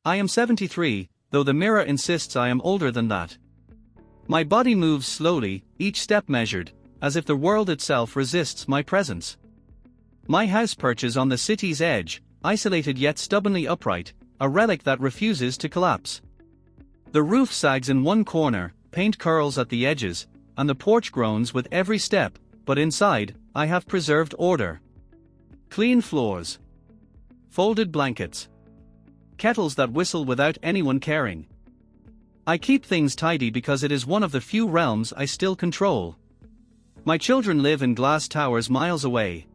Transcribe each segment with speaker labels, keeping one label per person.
Speaker 1: I am 73, though the mirror insists I am older than that. My body moves slowly, each step measured, as if the world itself resists my presence. My house perches on the city's edge, isolated yet stubbornly upright, a relic that refuses to collapse. The roof sags in one corner, paint curls at the edges, and the porch groans with every step, but inside, I have preserved order. Clean floors. Folded blankets. Kettles that whistle without anyone caring. I keep things tidy because it is one of the few realms I still control. My children live in glass towers miles away.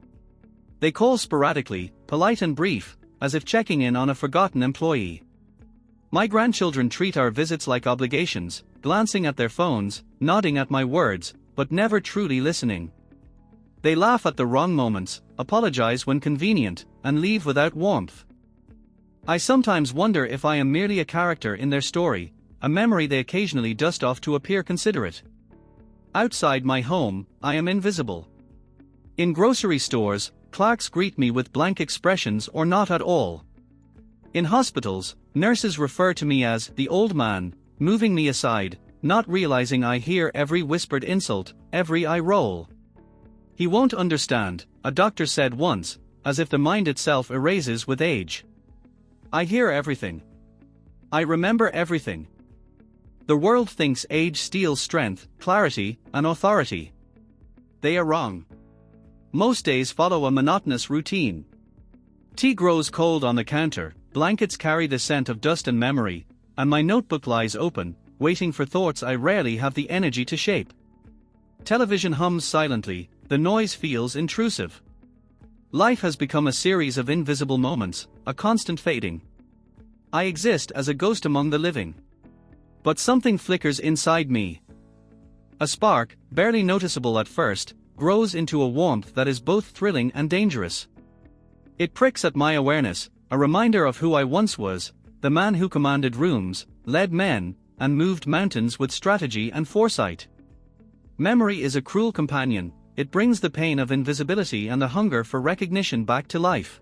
Speaker 1: They call sporadically, polite and brief, as if checking in on a forgotten employee. My grandchildren treat our visits like obligations, glancing at their phones, nodding at my words, but never truly listening. They laugh at the wrong moments, apologize when convenient, and leave without warmth. I sometimes wonder if I am merely a character in their story, a memory they occasionally dust off to appear considerate. Outside my home, I am invisible. In grocery stores, clerks greet me with blank expressions or not at all. In hospitals, nurses refer to me as the old man, moving me aside, not realizing I hear every whispered insult, every eye roll. He won't understand, a doctor said once, as if the mind itself erases with age. I hear everything. I remember everything. The world thinks age steals strength, clarity, and authority. They are wrong. Most days follow a monotonous routine. Tea grows cold on the counter, blankets carry the scent of dust and memory, and my notebook lies open, waiting for thoughts I rarely have the energy to shape. Television hums silently, the noise feels intrusive. Life has become a series of invisible moments, a constant fading. I exist as a ghost among the living. But something flickers inside me. A spark, barely noticeable at first, grows into a warmth that is both thrilling and dangerous. It pricks at my awareness, a reminder of who I once was, the man who commanded rooms, led men, and moved mountains with strategy and foresight. Memory is a cruel companion, it brings the pain of invisibility and the hunger for recognition back to life.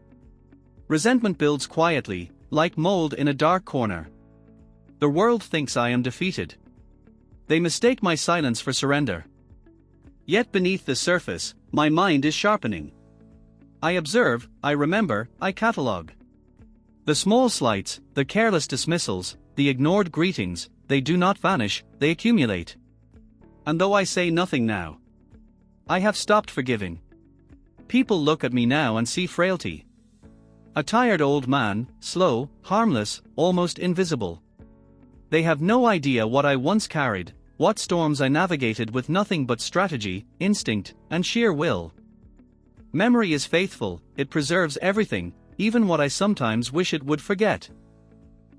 Speaker 1: Resentment builds quietly, like mold in a dark corner. The world thinks I am defeated. They mistake my silence for surrender. Yet beneath the surface, my mind is sharpening. I observe, I remember, I catalogue. The small slights, the careless dismissals, the ignored greetings, they do not vanish, they accumulate. And though I say nothing now, I have stopped forgiving. People look at me now and see frailty. A tired old man, slow, harmless, almost invisible. They have no idea what I once carried, what storms I navigated with nothing but strategy, instinct, and sheer will. Memory is faithful, it preserves everything, even what I sometimes wish it would forget.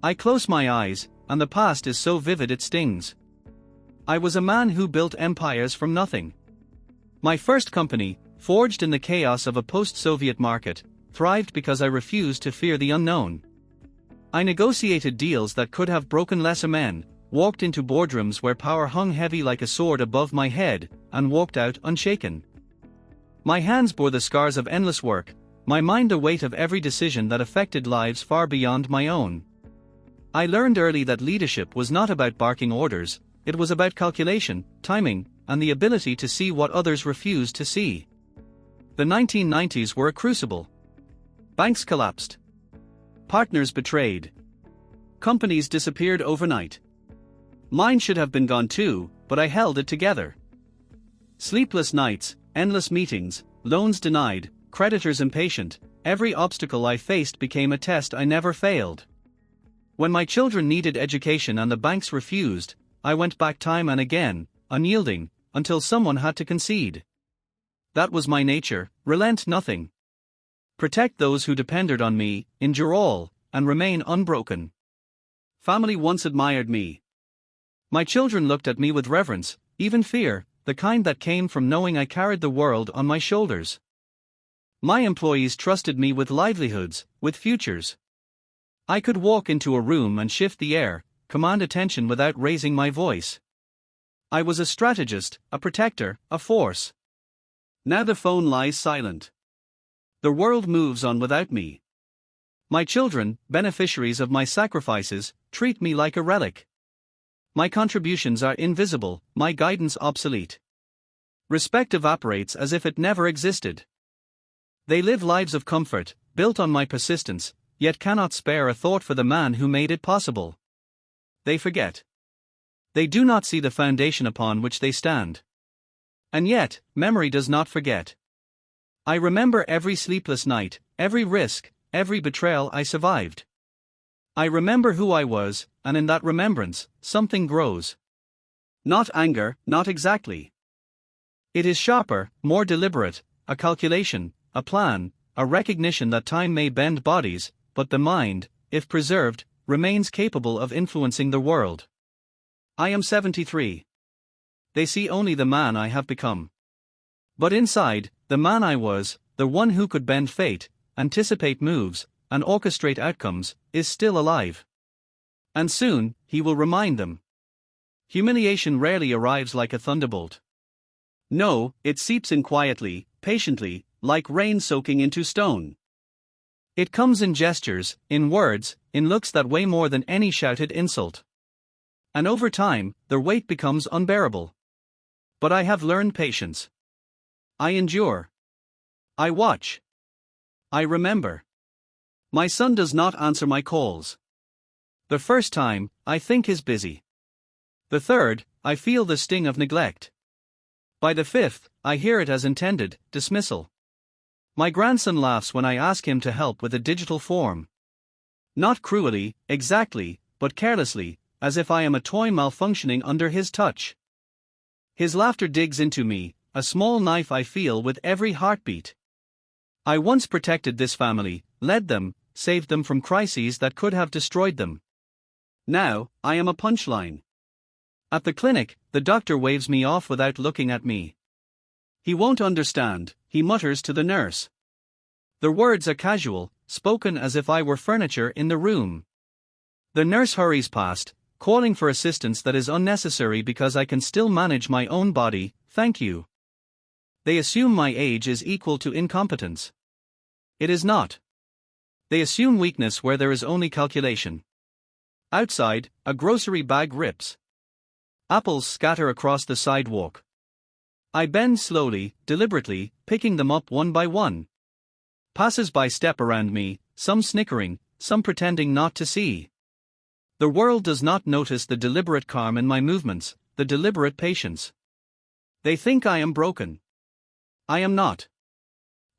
Speaker 1: I close my eyes, and the past is so vivid it stings. I was a man who built empires from nothing. My first company, forged in the chaos of a post-Soviet market, thrived because I refused to fear the unknown. I negotiated deals that could have broken lesser men, walked into boardrooms where power hung heavy like a sword above my head, and walked out unshaken. My hands bore the scars of endless work, my mind the weight of every decision that affected lives far beyond my own. I learned early that leadership was not about barking orders, it was about calculation, timing, and the ability to see what others refused to see. The 1990s were a crucible. Banks collapsed. Partners betrayed. Companies disappeared overnight. Mine should have been gone too, but I held it together. Sleepless nights, endless meetings, loans denied, creditors impatient, every obstacle I faced became a test I never failed. When my children needed education and the banks refused, I went back time and again, unyielding, until someone had to concede. That was my nature, relent nothing. Protect those who depended on me, endure all, and remain unbroken. Family once admired me. My children looked at me with reverence, even fear, the kind that came from knowing I carried the world on my shoulders. My employees trusted me with livelihoods, with futures. I could walk into a room and shift the air, command attention without raising my voice. I was a strategist, a protector, a force. Now the phone lies silent. The world moves on without me. My children, beneficiaries of my sacrifices, treat me like a relic. My contributions are invisible, my guidance obsolete. Respect evaporates as if it never existed. They live lives of comfort, built on my persistence, yet cannot spare a thought for the man who made it possible. They forget. They do not see the foundation upon which they stand. And yet, memory does not forget. I remember every sleepless night, every risk, every betrayal I survived. I remember who I was, and in that remembrance, something grows. Not anger, not exactly. It is sharper, more deliberate, a calculation, a plan, a recognition that time may bend bodies, but the mind, if preserved, remains capable of influencing the world. I am 73. They see only the man I have become. But inside, the man I was, the one who could bend fate, anticipate moves, and orchestrate outcomes, is still alive. And soon, he will remind them. Humiliation rarely arrives like a thunderbolt. No, it seeps in quietly, patiently, like rain soaking into stone. It comes in gestures, in words, in looks that weigh more than any shouted insult. And over time, their weight becomes unbearable. But I have learned patience. I endure. I watch. I remember. My son does not answer my calls. The first time, I think is busy. The third, I feel the sting of neglect. By the fifth, I hear it as intended, dismissal. My grandson laughs when I ask him to help with a digital form. Not cruelly, exactly, but carelessly, as if I am a toy malfunctioning under his touch. His laughter digs into me, a small knife I feel with every heartbeat. I once protected this family, led them, saved them from crises that could have destroyed them. Now, I am a punchline. At the clinic, the doctor waves me off without looking at me. He won't understand, he mutters to the nurse. The words are casual, spoken as if I were furniture in the room. The nurse hurries past, calling for assistance that is unnecessary because I can still manage my own body, thank you. They assume my age is equal to incompetence. It is not. They assume weakness where there is only calculation. Outside, a grocery bag rips. Apples scatter across the sidewalk. I bend slowly, deliberately, picking them up one by one. Passers-by step around me, some snickering, some pretending not to see. The world does not notice the deliberate calm in my movements, the deliberate patience. They think I am broken. I am not.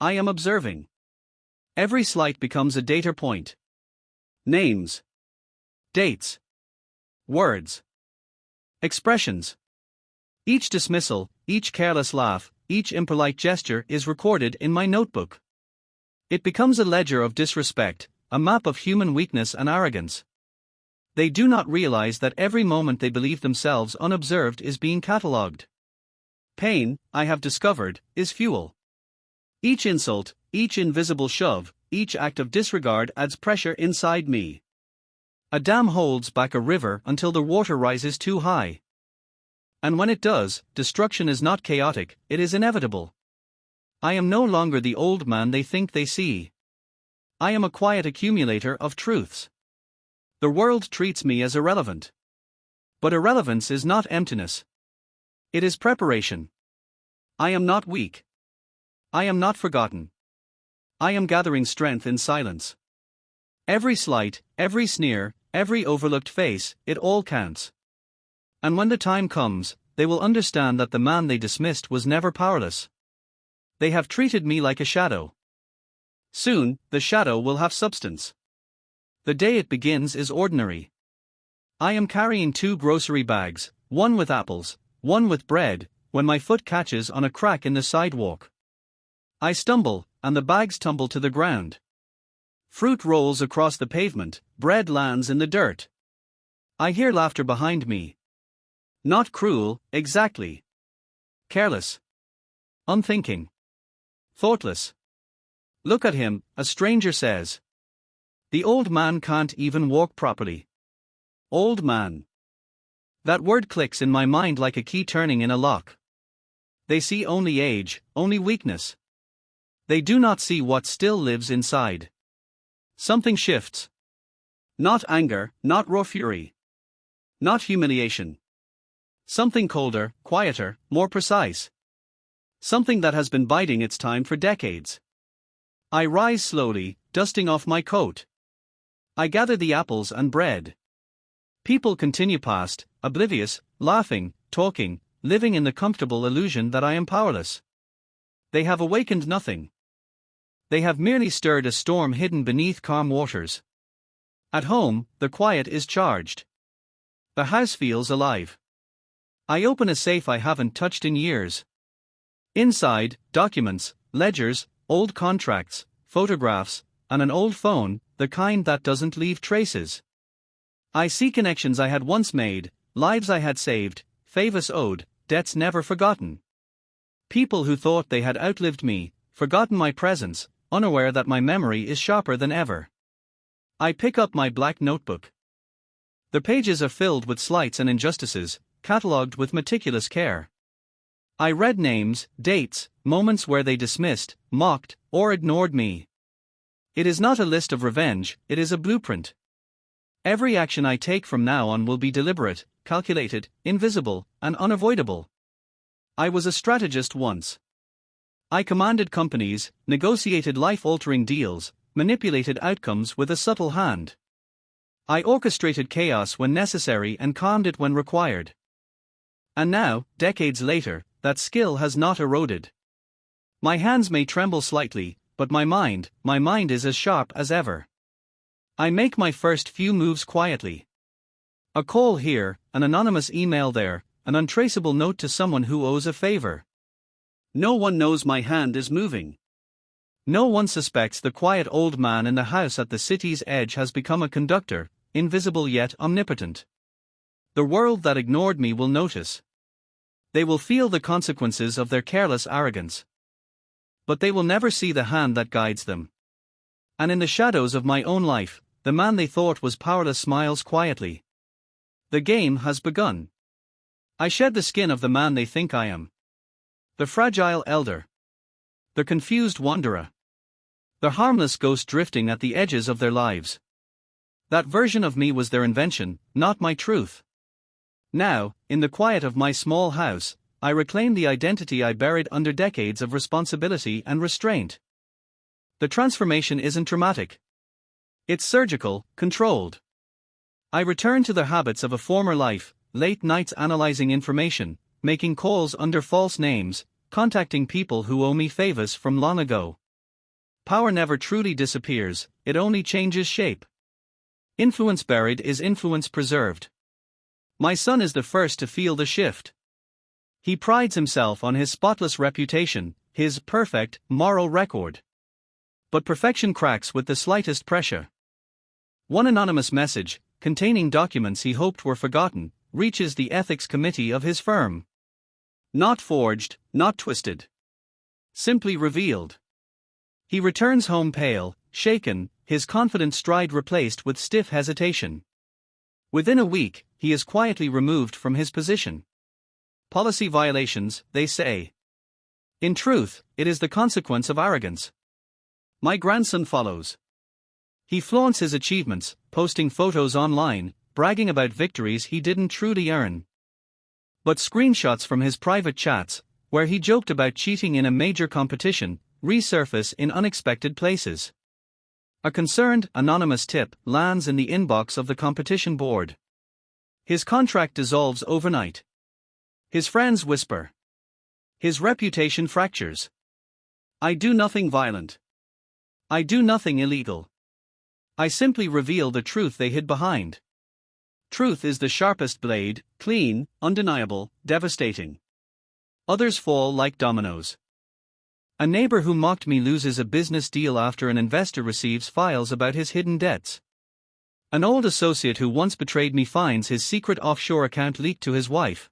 Speaker 1: I am observing. Every slight becomes a data point. Names. Dates. Words. Expressions. Each dismissal, each careless laugh, each impolite gesture is recorded in my notebook. It becomes a ledger of disrespect, a map of human weakness and arrogance. They do not realize that every moment they believe themselves unobserved is being catalogued. Pain, I have discovered, is fuel. Each insult, each invisible shove, each act of disregard adds pressure inside me. A dam holds back a river until the water rises too high. And when it does, destruction is not chaotic, it is inevitable. I am no longer the old man they think they see. I am a quiet accumulator of truths. The world treats me as irrelevant. But irrelevance is not emptiness. It is preparation. I am not weak. I am not forgotten. I am gathering strength in silence. Every slight, every sneer, every overlooked face, it all counts. And when the time comes, they will understand that the man they dismissed was never powerless. They have treated me like a shadow. Soon, the shadow will have substance. The day it begins is ordinary. I am carrying 2 grocery bags, one with apples, one with bread, when my foot catches on a crack in the sidewalk. I stumble, and the bags tumble to the ground. Fruit rolls across the pavement, bread lands in the dirt. I hear laughter behind me. Not cruel, exactly. Careless. Unthinking. Thoughtless. Look at him, a stranger says. The old man can't even walk properly. Old man. That word clicks in my mind like a key turning in a lock. They see only age, only weakness. They do not see what still lives inside. Something shifts. Not anger, not raw fury. Not humiliation. Something colder, quieter, more precise. Something that has been biding its time for decades. I rise slowly, dusting off my coat. I gather the apples and bread. People continue past, oblivious, laughing, talking, living in the comfortable illusion that I am powerless. They have awakened nothing. They have merely stirred a storm hidden beneath calm waters. At home, the quiet is charged. The house feels alive. I open a safe I haven't touched in years. Inside, documents, ledgers, old contracts, photographs, and an old phone, the kind that doesn't leave traces. I see connections I had once made, lives I had saved, favors owed, debts never forgotten. People who thought they had outlived me, forgotten my presence, unaware that my memory is sharper than ever. I pick up my black notebook. The pages are filled with slights and injustices, catalogued with meticulous care. I read names, dates, moments where they dismissed, mocked, or ignored me. It is not a list of revenge, it is a blueprint. Every action I take from now on will be deliberate, calculated, invisible, and unavoidable. I was a strategist once. I commanded companies, negotiated life-altering deals, manipulated outcomes with a subtle hand. I orchestrated chaos when necessary and calmed it when required. And now, decades later, that skill has not eroded. My hands may tremble slightly, but my mind is as sharp as ever. I make my first few moves quietly. A call here, an anonymous email there, an untraceable note to someone who owes a favor. No one knows my hand is moving. No one suspects the quiet old man in the house at the city's edge has become a conductor, invisible yet omnipotent. The world that ignored me will notice. They will feel the consequences of their careless arrogance. But they will never see the hand that guides them. And in the shadows of my own life, the man they thought was powerless smiles quietly. The game has begun. I shed the skin of the man they think I am. The fragile elder. The confused wanderer. The harmless ghost drifting at the edges of their lives. That version of me was their invention, not my truth. Now, in the quiet of my small house, I reclaim the identity I buried under decades of responsibility and restraint. The transformation isn't dramatic. It's surgical, controlled. I return to the habits of a former life, late nights analyzing information, making calls under false names, contacting people who owe me favors from long ago. Power never truly disappears, it only changes shape. Influence buried is influence preserved. My son is the first to feel the shift. He prides himself on his spotless reputation, his perfect, moral record. But perfection cracks with the slightest pressure. One anonymous message, containing documents he hoped were forgotten, reaches the ethics committee of his firm. Not forged, not twisted. Simply revealed. He returns home pale, shaken, his confident stride replaced with stiff hesitation. Within a week, he is quietly removed from his position. Policy violations, they say. In truth, it is the consequence of arrogance. My grandson follows. He flaunts his achievements, posting photos online, bragging about victories he didn't truly earn. But screenshots from his private chats, where he joked about cheating in a major competition, resurface in unexpected places. A concerned, anonymous tip lands in the inbox of the competition board. His contract dissolves overnight. His friends whisper. His reputation fractures. I do nothing violent. I do nothing illegal. I simply reveal the truth they hid behind. Truth is the sharpest blade, clean, undeniable, devastating. Others fall like dominoes. A neighbor who mocked me loses a business deal after an investor receives files about his hidden debts. An old associate who once betrayed me finds his secret offshore account leaked to his wife.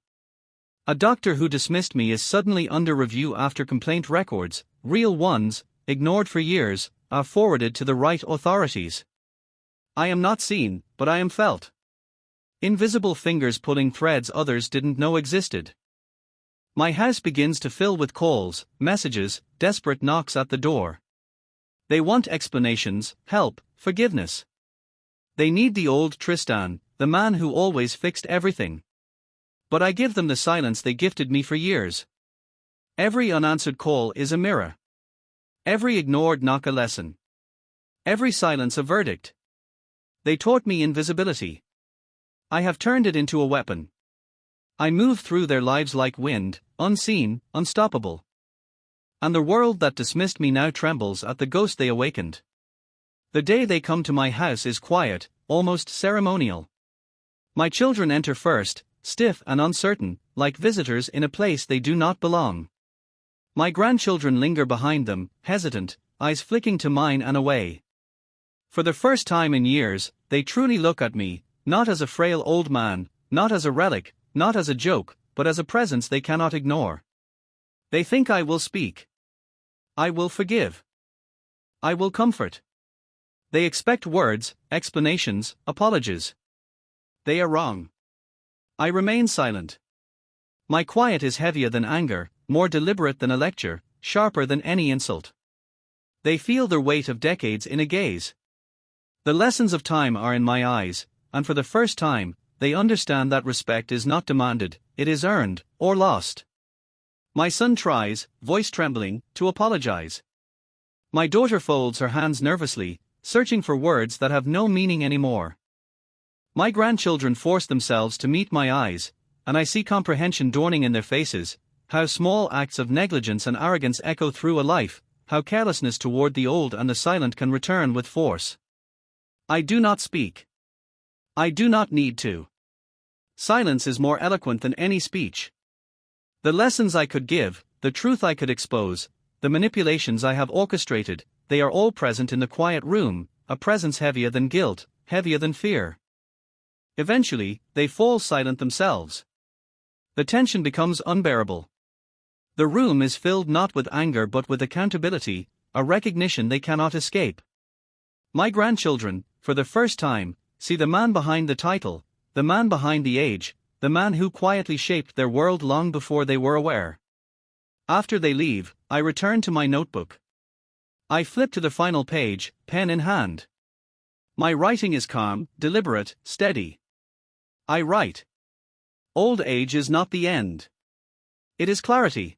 Speaker 1: A doctor who dismissed me is suddenly under review after complaint records, real ones, ignored for years, are forwarded to the right authorities. I am not seen, but I am felt. Invisible fingers pulling threads others didn't know existed. My house begins to fill with calls, messages, desperate knocks at the door. They want explanations, help, forgiveness. They need the old Tristan, the man who always fixed everything. But I give them the silence they gifted me for years. Every unanswered call is a mirror. Every ignored knock a lesson. Every silence a verdict. They taught me invisibility. I have turned it into a weapon. I move through their lives like wind, unseen, unstoppable. And the world that dismissed me now trembles at the ghost they awakened. The day they come to my house is quiet, almost ceremonial. My children enter first, stiff and uncertain, like visitors in a place they do not belong. My grandchildren linger behind them, hesitant, eyes flicking to mine and away. For the first time in years, they truly look at me, not as a frail old man, not as a relic, not as a joke, but as a presence they cannot ignore. They think I will speak. I will forgive. I will comfort. They expect words, explanations, apologies. They are wrong. I remain silent. My quiet is heavier than anger, more deliberate than a lecture, sharper than any insult. They feel the weight of decades in a gaze. The lessons of time are in my eyes, and for the first time, they understand that respect is not demanded, it is earned, or lost. My son tries, voice trembling, to apologize. My daughter folds her hands nervously, searching for words that have no meaning anymore. My grandchildren force themselves to meet my eyes, and I see comprehension dawning in their faces, how small acts of negligence and arrogance echo through a life, how carelessness toward the old and the silent can return with force. I do not speak. I do not need to. Silence is more eloquent than any speech. The lessons I could give, the truth I could expose, the manipulations I have orchestrated, they are all present in the quiet room, a presence heavier than guilt, heavier than fear. Eventually, they fall silent themselves. The tension becomes unbearable. The room is filled not with anger but with accountability, a recognition they cannot escape. My grandchildren, for the first time, see the man behind the title, the man behind the age, the man who quietly shaped their world long before they were aware. After they leave, I return to my notebook. I flip to the final page, pen in hand. My writing is calm, deliberate, steady. I write. Old age is not the end. It is clarity.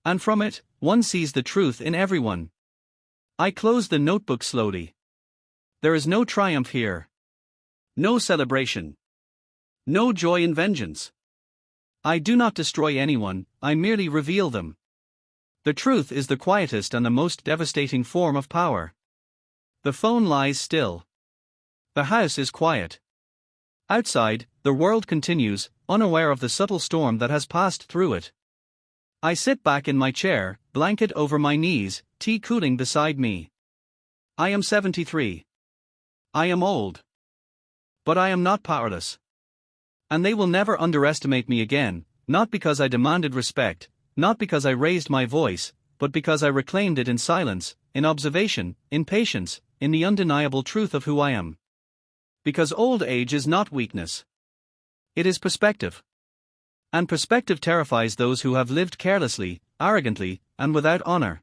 Speaker 1: And from it, one sees the truth in everyone. I close the notebook slowly. There is no triumph here. No celebration. No joy in vengeance. I do not destroy anyone, I merely reveal them. The truth is the quietest and the most devastating form of power. The phone lies still. The house is quiet. Outside, the world continues, unaware of the subtle storm that has passed through it. I sit back in my chair, blanket over my knees, tea cooling beside me. I am 73. I am old. But I am not powerless. And they will never underestimate me again, not because I demanded respect, not because I raised my voice, but because I reclaimed it in silence, in observation, in patience, in the undeniable truth of who I am. Because old age is not weakness. It is perspective. And perspective terrifies those who have lived carelessly, arrogantly, and without honor.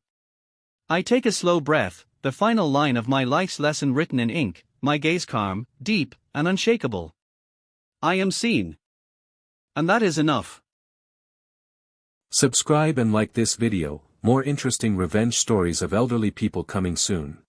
Speaker 1: I take a slow breath, the final line of my life's lesson written in ink, my gaze calm, deep, and unshakable. I am seen. And that is enough.
Speaker 2: Subscribe and like this video, more interesting revenge stories of elderly people coming soon.